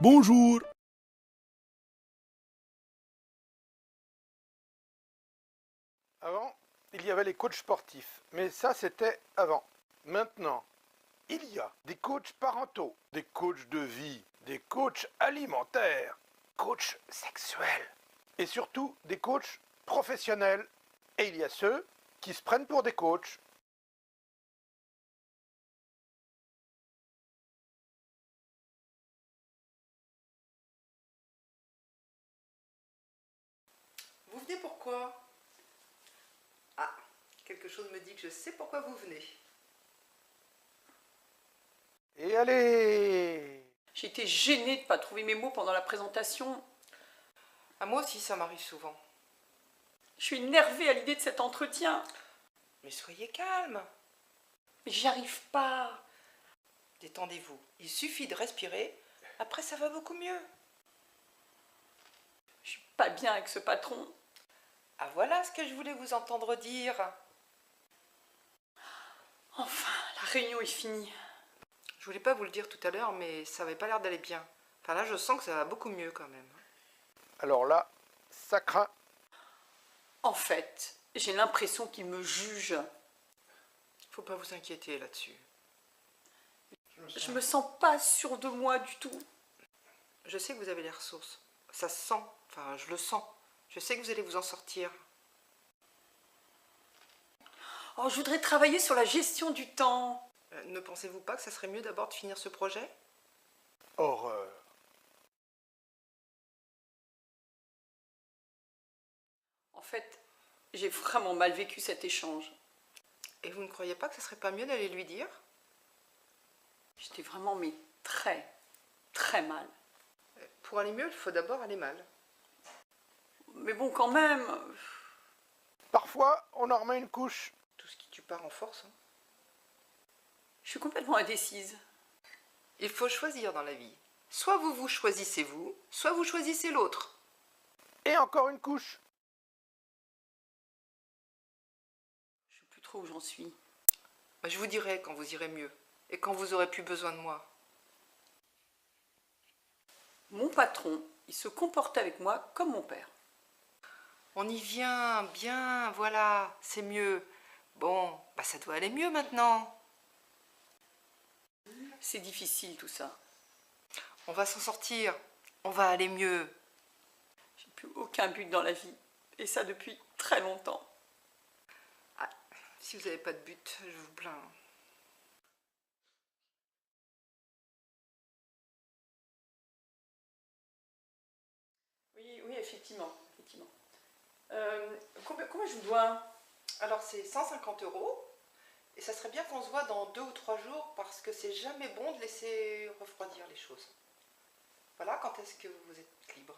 Bonjour. Avant, il y avait les coachs sportifs, mais ça c'était avant. Maintenant, il y a des coachs parentaux, des coachs de vie, des coachs alimentaires, coachs sexuels et surtout des coachs professionnels. Et il y a ceux qui se prennent pour des coachs. Vous venez pourquoi? Ah, quelque chose me dit que je sais pourquoi vous venez. Et allez! J'ai été gênée de ne pas trouver mes mots pendant la présentation. Ah, moi aussi, ça m'arrive souvent. Je suis énervée à l'idée de cet entretien. Mais soyez calme. Mais j'y arrive pas. Détendez-vous. Il suffit de respirer. Après, ça va beaucoup mieux. Je suis pas bien avec ce patron. Ah, voilà ce que je voulais vous entendre dire. Enfin, la réunion est finie. Je voulais pas vous le dire tout à l'heure, mais ça avait pas l'air d'aller bien. Enfin là, je sens que ça va beaucoup mieux quand même. Alors là, ça craint. En fait, j'ai l'impression qu'il me juge. Faut pas vous inquiéter là-dessus. Je me sens pas sûre de moi du tout. Je sais que vous avez les ressources. Ça se sent. Enfin, je le sens. Je sais que vous allez vous en sortir. Oh, je voudrais travailler sur la gestion du temps. Ne pensez-vous pas que ça serait mieux d'abord de finir ce projet? Horreur. En fait, j'ai vraiment mal vécu cet échange. Et vous ne croyez pas que ça serait pas mieux d'aller lui dire? J'étais vraiment mais très mal. Pour aller mieux, il faut d'abord aller mal. Mais bon, quand même. Parfois, on en remet une couche. Tout ce qui tue part en force. Hein. Je suis complètement indécise. Il faut choisir dans la vie. Soit vous vous choisissez vous, soit vous choisissez l'autre. Et encore une couche. Je sais plus trop où j'en suis. Je vous dirai quand vous irez mieux et quand vous aurez plus besoin de moi. Mon patron, il se comporte avec moi comme mon père. On y vient, bien, voilà, c'est mieux. Bon, ça doit aller mieux maintenant. C'est difficile tout ça. On va s'en sortir, on va aller mieux. J'ai plus aucun but dans la vie. Et ça depuis très longtemps. Ah, si vous n'avez pas de but, je vous plains. Oui, effectivement. Combien je vous dois? Alors c'est 150 € et ça serait bien qu'on se voit dans 2 ou 3 jours parce que c'est jamais bon de laisser refroidir les choses. Voilà, quand est-ce que vous êtes libre?